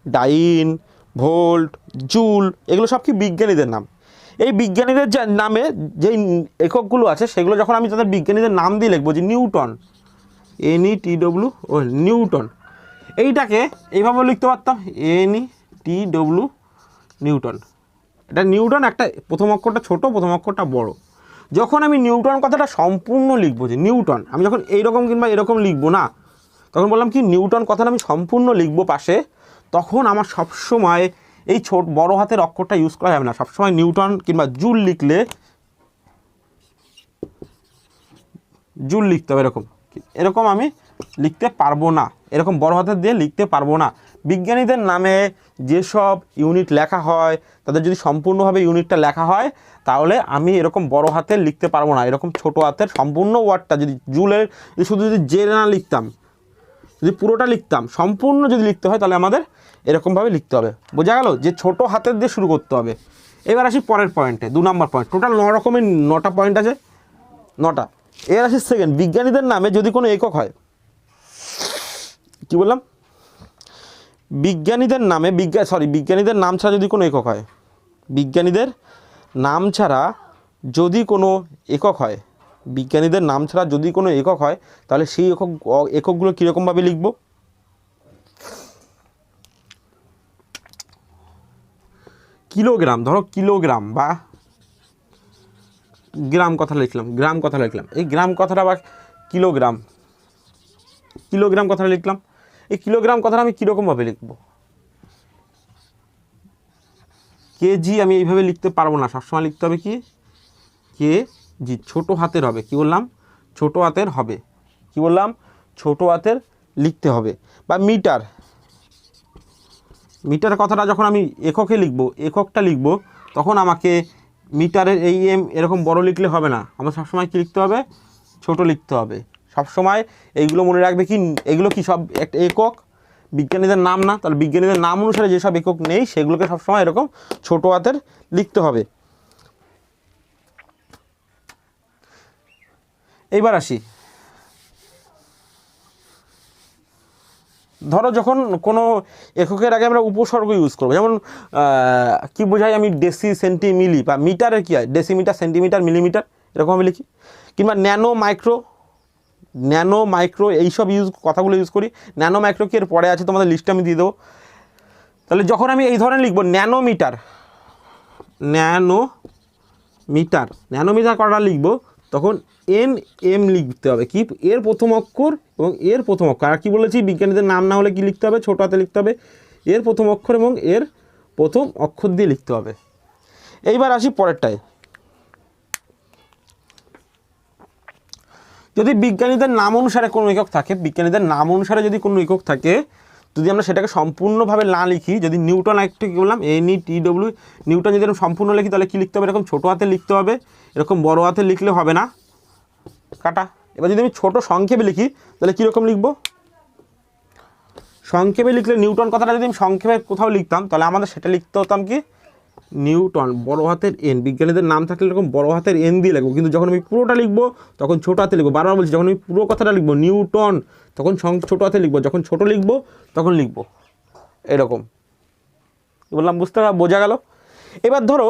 ডাইন, ভোল্ট, জুল, এগুলো সব কি বিজ্ঞানীদের নাম। এই বিজ্ঞানীদের নামে যেই এককগুলো আছে, সেগুলো যখন আমি তাদের বিজ্ঞানীদের নাম দিয়ে লিখবো, যে নিউটন, NETW, ও নিউটন, এইটাকে এইভাবে লিখতে পারতাম, NETW, নিউটন। এটা নিউটন, একটা প্রথম অক্ষরটা ছোট, প্রথম অক্ষরটা বড়। যখন আমি নিউটন কথাটা সম্পূর্ণ লিখবো, যে নিউটন, আমি যখন এইরকম কিংবা এরকম লিখবো না, তখন বললাম কি নিউটন কথাটা আমি সম্পূর্ণ লিখবো পাশে, তখন আমার সবসময় এই বড় হাতের অক্ষরটা ইউজ করা যাবে না। সবসময় নিউটন কিংবা জুল লিখলে জুল লিখতে হবে, এরকম আমি লিখতে পারবো না, এরকম বড় হাতের দিয়ে লিখতে পারবো না। বিজ্ঞানীদের নামে যেসব ইউনিট লেখা হয়, তাদের যদি সম্পূর্ণভাবে ইউনিটটা লেখা হয়, তাহলে আমি এরকম বড় হাতের লিখতে পারবো না। এরকম ছোট হাতের সম্পূর্ণ ওয়ার্ডটা, যদি জুলের শুধু যদি জে না লিখতাম, যদি পুরোটা লিখতাম, সম্পূর্ণ যদি লিখতে হয়, তাহলে আমাদের এরকমভাবে লিখতে হবে। বোঝা গেল যে ছোট হাতের দিয়ে শুরু করতে হবে। এবার আসি পরের পয়েন্টে, 2 নম্বর পয়েন্ট। টোটাল 9 রকমের 9টা পয়েন্ট আছে, 9টা। এর আসি সেকেন্ড, বিজ্ঞানীদের নামে যদি কোনো একক হয়, কি বললাম? বিজ্ঞানীদের নামে বিজ্ঞানীদের নাম ছাড়া যদি কোনো একক হয়, বিজ্ঞানীদের নাম ছাড়া যদি কোনো একক হয়, বিজ্ঞানীদের নাম ছাড়া যদি কোনো একক হয়, তাহলে সেই এককগুলো কীরকমভাবে লিখব? কিলোগ্রাম, ধরো কিলোগ্রাম বা গ্রাম কথা লিখলাম, এই গ্রাম কথাটা বা কিলোগ্রাম কথাটা লিখলাম। এই কিলোগ্রাম কথাটা আমি কীরকমভাবে লিখব? কেজি আমি এইভাবে লিখতে পারবো না, সবসময় লিখতে হবে কি কেজি, ছোটো হাতের হবে। কি বললাম? ছোট হাতের হবে। কি বললাম? ছোট হাতের লিখতে হবে। বা মিটার, মিটার কথাটা যখন আমি এককটা লিখব, তখন আমাকে মিটারের এই এরকম বড় লিখলে হবে না, আমার সবসময় কী লিখতে হবে? ছোট লিখতে হবে। সবসময় এইগুলো মনে রাখবে, কি এগুলো কি সব একটা একক, বিজ্ঞানীদের নাম না, তাহলে বিজ্ঞানীদের নাম অনুসারে যেসব একক নেই, সেগুলোকে সবসময় এরকম ছোট হাতের লিখতে হবে। এইবার আসি, ধরো যখন কোনো এককের আগে আমরা উপসর্গ ইউজ করবো, যেমন কি বোঝাই আমি, ডেসি, সেন্টি, মিলি, বা মিটারের কী হয়, ডেসিমিটার, সেন্টিমিটার, মিলিমিটার, এরকম আমি লিখি। কিংবা ন্যানো, মাইক্রো, এইসব কথাগুলো ইউজ করি। ন্যানো মাইক্রো কি এর পরে আছে, তোমাদের লিস্টে আমি দিয়ে দেবো। তাহলে যখন আমি এই ধরনের লিখবো, ন্যানোমিটার, মিটার ন্যানোমিটার কটা লিখবো তখন এন এম লিখতে হবে কি এর প্রথম অক্ষর এবং এর প্রথম অক্ষর। আর কি বলেছি বিজ্ঞানীদের নাম না হলে কি লিখতে হবে ছোটো হাতে লিখতে হবে এর প্রথম অক্ষর এবং এর প্রথম অক্ষর দিয়ে লিখতে হবে। এইবার আসি পরেরটায়। যদি বিজ্ঞানীদের নাম অনুসারে কোনো একক থাকে বিজ্ঞানীদের নাম অনুসারে যদি কোনো একক থাকে যদি আমরা সেটাকে সম্পূর্ণভাবে না লিখি যদি নিউটন একটু কী বললাম NETW নিউটন যদি এরকম সম্পূর্ণ লিখি তাহলে কী লিখতে হবে এরকম ছোটো হাতে লিখতে হবে এরকম বড় হাতে লিখলে হবে না কাটা। এবার যদি আমি ছোটো সংক্ষেপে লিখি তাহলে কীরকম লিখবো সংক্ষেপে লিখলে নিউটন কথাটা যদি আমি সংক্ষেপে কোথাও লিখতাম তাহলে আমাদের সেটা লিখতে হতাম কি নিউটন বড় হাতের এন বিজ্ঞানীদের নাম থাকলে এরকম বড় হাতের এন দিয়ে লিখবো কিন্তু যখন আমি পুরোটা লিখবো তখন ছোটো হাতে লিখবো। বারবার বলছি যখন আমি পুরো কথাটা লিখবো নিউটন তখন ছোটো হাতে লিখবো যখন ছোটো লিখবো তখন লিখবো এরকম বললাম বুঝতে বোঝা গেল। এবার ধরো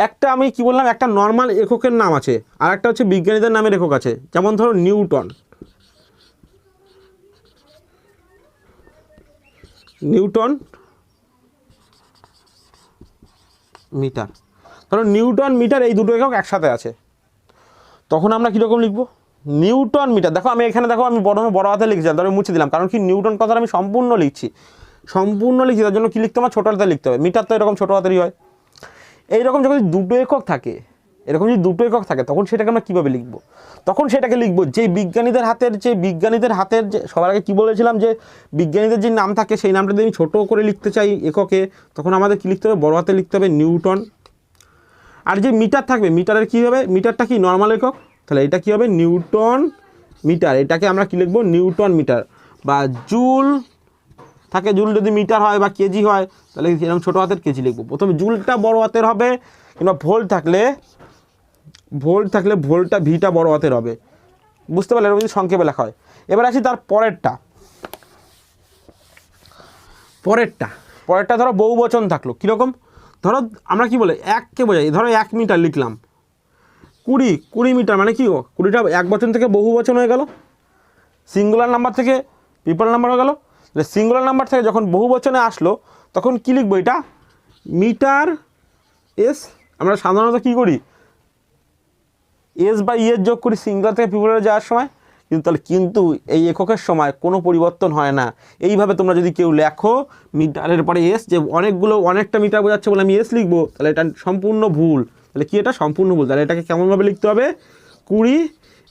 একটা আমি কি বললাম একটা নর্মাল এককের নাম আছে আর একটা হচ্ছে বিজ্ঞানীদের নামের একক আছে যেমন ধরো নিউটন মিটার ধরো নিউটন মিটার এই দুটো একক একসাথে আছে তখন আমরা কীরকম লিখবো নিউটন মিটার। দেখো আমি এখানে দেখো আমি বড় হাতে লিখছি ধরো মুছে দিলাম কারণ কি নিউটন কথাটা আমি সম্পূর্ণ লিখছি তার জন্য কী লিখতে হবে ছোটো হাতে লিখতে হবে মিটার তো এরকম ছোটো হাতেরই হয়। এইরকম যখন দুটো একক থাকে এরকম যদি দুটো একক থাকে তখন সেটাকে আমরা কীভাবে লিখবো তখন সেটাকে লিখবো যে বিজ্ঞানীদের হাতের যে সবার আগে কী বলেছিলাম যে বিজ্ঞানীদের যে নাম থাকে সেই নামটা যদি আমি ছোটো করে লিখতে চাই এককে তখন আমাদের কী লিখতে হবে বড় হাতে লিখতে হবে নিউটন। আর যে মিটার থাকবে মিটারের কী হবে মিটারটা কি নর্মাল একক তাহলে এটা কী হবে নিউটন মিটার এটাকে আমরা কী লিখবো নিউটন মিটার বা জুল থাকে জুল যদি মিটার হয় বা কেজি হয় তাহলে এরকম ছোটো হাতের কেজি লিখবো। প্রথমে জুলটা বড় হাতের হবে কিংবা ভোল্ট থাকলে ভোল্টটা ভিটা বড় হাতের হবে বুঝতে পারলে এরকম যদি সংক্ষেপে লেখা হয়। এবার আসি তার পরেরটা ধরো বহু বচন থাকলো কীরকম ধরো আমরা কি বলে এককে বোঝাই ধরো 1 মিটার লিখলাম 20 মিটার মানে কি 20টা এক বচন থেকে বহু বচন হয়ে গেল সিঙ্গুলার নাম্বার থেকে পিপল নাম্বার হয়ে গেল। সিঙ্গুলার নাম্বার থেকে যখন বহু বচনে আসলো তখন কী লিখবো এটা মিটার এস আমরা সাধারণত কী করি এস বা ইয়ের যোগ করি সিঙ্গুলার থেকে পিপলে যাওয়ার সময় কিন্তু এই এককের সময় কোনো পরিবর্তন হয় না। এইভাবে তোমরা যদি কেউ লেখো মিটারের পরে এস যে অনেকটা মিটার বোঝাচ্ছে বলে আমি এস লিখবো তাহলে এটা সম্পূর্ণ ভুল তাহলে কি এটা সম্পূর্ণ ভুল তাহলে এটাকে কেমনভাবে লিখতে হবে 20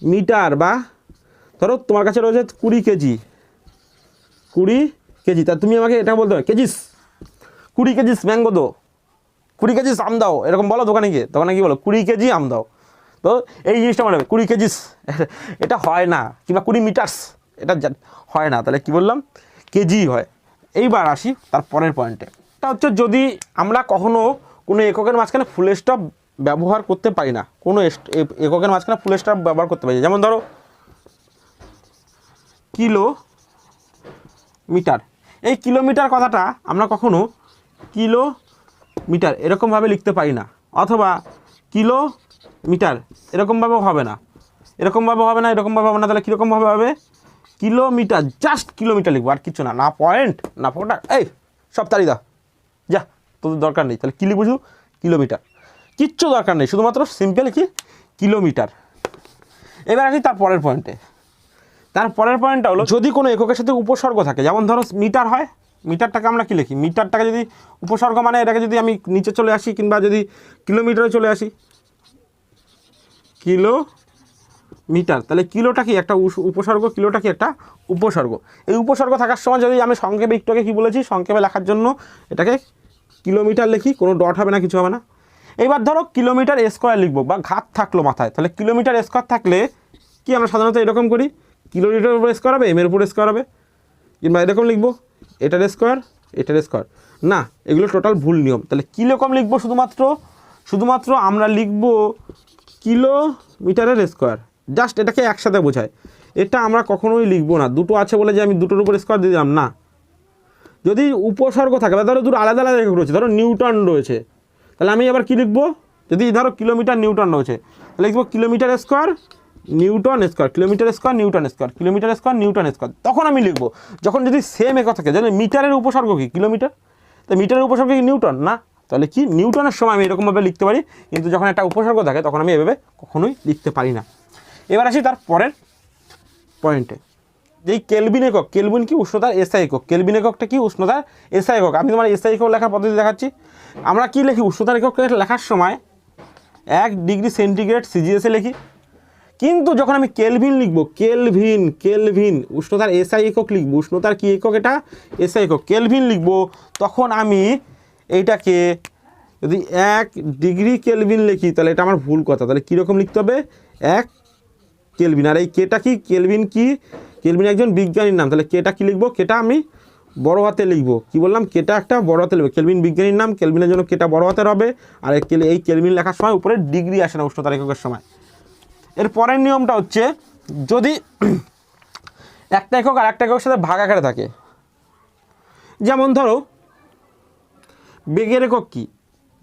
মিটার বা ধরো তোমার কাছে রয়েছে 20 কেজি তা তুমি আমাকে এটা বলতে হবে কেজিস 20 কেজিস ম্যাঙ্গো দো 20 কেজিস আম দাও এরকম বলো দোকানে কি বলো 20 কেজি আম দাও তো এই জিনিসটা মনে হবে 20 কেজিস এটা হয় না কিংবা 20 মিটার্স এটা হয় না তাহলে কি বললাম কেজি হয়। এইবার আসি তার পরের পয়েন্টে এটা হচ্ছে যদি আমরা কখনো কোনো এককের মাঝখানে ফুল স্টপ ব্যবহার করতে পারি না কোনো এককের মাঝখানে ফুল স্টপ ব্যবহার করতে পারি যেমন ধরো কিলোমিটার এই কিলোমিটার কথাটা আমরা কখনো কিলোমিটার এরকমভাবে লিখতে পারি না অথবা কিলোমিটার এরকমভাবেও হবে না এরকমভাবে তাহলে কীরকমভাবে হবে কিলোমিটার জাস্ট কিলোমিটার লিখবো আর কিছু না পয়েন্ট না ফোটা এই সব তারিখ দাও যা তোদের দরকার নেই তাহলে কী লিখবো শুধু কিলোমিটার কিচ্ছু দরকার নেই শুধুমাত্র সিম্পল কি কিলোমিটার। এবার আসি তার পরের পয়েন্টটা হলো যদি কোনো এককের সাথে উপসর্গ থাকে যেমন ধরো মিটার হয় মিটারটাকে আমরা কী লিখি মিটারটাকে যদি উপসর্গ মানে এটাকে যদি আমি নিচে চলে আসি কিংবা যদি কিলোমিটারে চলে আসি কিলোমিটার তাহলে কিলোটা কি একটা উপসর্গ কিলোটা কি একটা উপসর্গ। এই উপসর্গ থাকার সময় যদি আমি সংক্ষেপে একটু আগে কী বলেছি সংক্ষেপে লেখার জন্য এটাকে কিলোমিটার লিখি কোনো ডট হবে না কিছু হবে না। এবার ধরো কিলোমিটার স্কোয়ার লিখবো বা ঘাত থাকলো মাথায় তাহলে কিলোমিটার স্কোয়ার থাকলে কি আমরা সাধারণত এরকম করি কিলোমিটারের উপর স্কোয়ার হবে এর উপর স্কোয়ার হবে কিংবা এরকম লিখবো এটার স্কোয়ার না এগুলো টোটাল ভুল নিয়ম। তাহলে কীরকম লিখবো শুধুমাত্র আমরা লিখবো কিলোমিটারের স্কোয়ার জাস্ট এটাকে একসাথে বোঝায় এটা আমরা কখনোই লিখবো না দুটো আছে বলে যে আমি দুটোর উপর স্কোয়ার দিয়ে দিলাম না। যদি উপসর্গ থাকে বা ধরো দুটো আলাদা একক রয়েছে ধরো নিউটন রয়েছে তাহলে আমি আবার কী লিখবো যদি ধরো কিলোমিটার নিউটন রয়েছে তাহলে লিখবো কিলোমিটার স্কোয়ার নিউটন স্কোয়ার তখন আমি লিখবো যখন যদি সেম একক থাকে যেন মিটারের উপসর্গ কি কিলোমিটার তো মিটারের উপসর্গ কি নিউটন না তাহলে কি নিউটনের সময় আমি এরকমভাবে লিখতে পারি, কিন্তু যখন একটা উপসর্গ থাকে তখন আমি এভাবে কখনোই লিখতে পারি না। এবার আসি তার পরের পয়েন্টে, যেই কেলভিন একক, কেলভিন কি উষ্ণতার এসআই একক, কেলভিন এককটা কি উষ্ণতার এসআই একক। আমি তোমার এসআই একক লেখার পদ্ধতি দেখাচ্ছি। আমরা কি লিখি উষ্ণতার একক লেখার সময় 1 ডিগ্রি সেন্টিগ্রেড সিজিএসে লিখি, কিন্তু যখন আমি কেলভিন লিখবো, কেলভিন উষ্ণতার এসআই একক লিখবো, উষ্ণতার কি একক এটা এসআই একক, কেলভিন লিখবো, তখন আমি এইটাকে যদি 1 ডিগ্রি কেলভিন লিখি তাহলে এটা আমার ভুল কথা। তাহলে কীরকম লিখতে হবে 1 কেলভিন। আর এই কেটা কি কেলভিন কি, কেলভিন একজন বিজ্ঞানীর নাম, তাহলে কেটা কি লিখবো, কেটা আমি বড় হাতে লিখবো। কি বললাম, কেটা একটা বড় হাতে লিখবো, কেলভিন বিজ্ঞানীর নাম, কেলভিনের জন্য কেটা বড় হাতের হবে। আর এই কেলভিন লেখার সময় উপরে ডিগ্রি আসে না উষ্ণতার এককের সময়। এর পরের নিয়মটা হচ্ছে যদি একটা একক আর একটা এককের সাথে ভাগ আকারে থাকে, যেমন ধরো বেগের একক কি,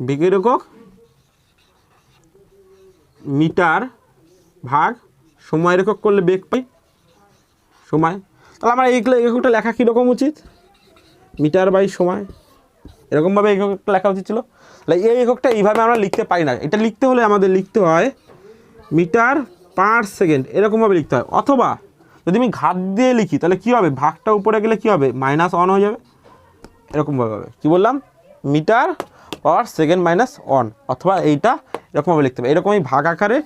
বেগের একক মিটার ভাগ সময়ের একক করলে বেগ পাই সময়। তাহলে আমার এই এককটা লেখা কীরকম উচিত, মিটার বাই সময়, এরকমভাবে এই এককটা লেখা উচিত ছিল। তাহলে এই এককটা এইভাবে আমরা লিখতে পারি না, এটা লিখতে হলে আমাদের লিখতে হয় মিটার পার সেকেন্ড, এরকমভাবে লিখতে হয়। অথবা যদি আমি ঘাত দিয়ে লিখি তাহলে কী হবে, ভাগটা উপরে গেলে কী হবে -1 হয়ে যাবে, এরকমভাবে হবে। কী বললাম, মিটার পার সেকেন্ড -1, অথবা এইটা এরকমভাবে লিখতে হবে। এরকম আমি ভাগ আকারে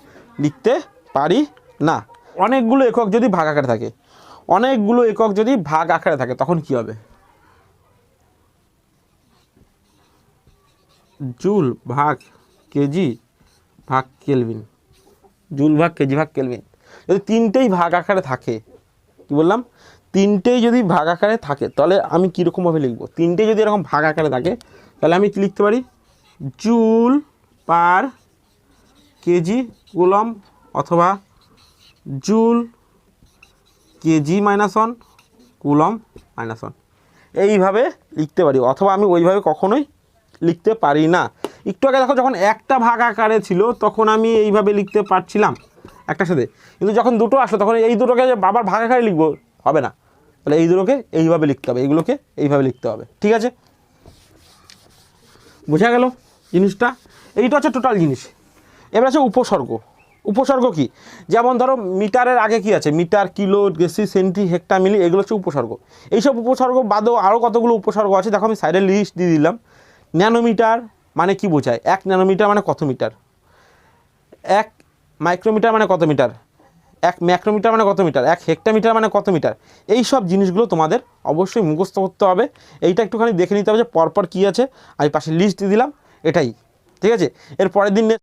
লিখতে পারি না। অনেকগুলো একক যদি ভাগ আকারে থাকে, অনেকগুলো একক যদি ভাগ আকারে থাকে তখন কি হবে, জুল ভাগ কেজি ভাগ কেলভিন, জুল ভাগ কেজি ভাগ কেলভিন। যদি তিনটেই ভাগ আকারে থাকে, কি বললাম, তিনটেই যদি ভাগ আকারে থাকে তাহলে আমি কীরকমভাবে লিখব, তিনটেই যদি এরকম ভাগ আকারে থাকে তাহলে আমি কি লিখতে পারি, জুল পার কেজি কুলম, অথবা জুল কেজি -1 কুলম -1, এইভাবে লিখতে পারি। অথবা আমি ওইভাবে কখনোই লিখতে পারি না। একটু আগে দেখো যখন একটা ভাগ আকারে ছিল তখন আমি এইভাবে লিখতে পারছিলাম একটার সাথে, কিন্তু যখন দুটো আসলো তখন এই দুটোকে যে আবার ভাগ আকারে লিখবো হবে না। তাহলে এই দুটোকে এইভাবে লিখতে হবে, এইগুলোকে এইভাবে লিখতে হবে। ঠিক আছে, বোঝা গেল জিনিসটা? এইটা হচ্ছে টোটাল জিনিস। এবার আছে উপসর্গ। উপসর্গ কি, যেমন ধরো মিটারের আগে কি আছে, metre, kilo, deci, centi, hecto, milli, এগুলো হচ্ছে উপসর্গ। এইসব উপসর্গ বাদেও আরও কতগুলো উপসর্গ আছে, দেখো আমি সাইডে লিস্ট দিয়ে দিলাম। ন্যানোমিটার মানে কি বোঝায়, 1 ন্যানোমিটার মানে কত মিটার, 1 মাইক্রোমিটার মানে কত মিটার, 1 ম্যাক্রোমিটার মানে কত মিটার, 1 হেক্টামিটার মানে কত মিটার। এই সব জিনিসগুলো তোমাদের অবশ্যই মুখস্থ করতে হবে। এইটা একটুখানি দেখে নিতে হবে যে পরপর কী আছে, আমি পাশে লিস্ট দিয়ে দিলাম, এটাই। ঠিক আছে, এর পরের দিন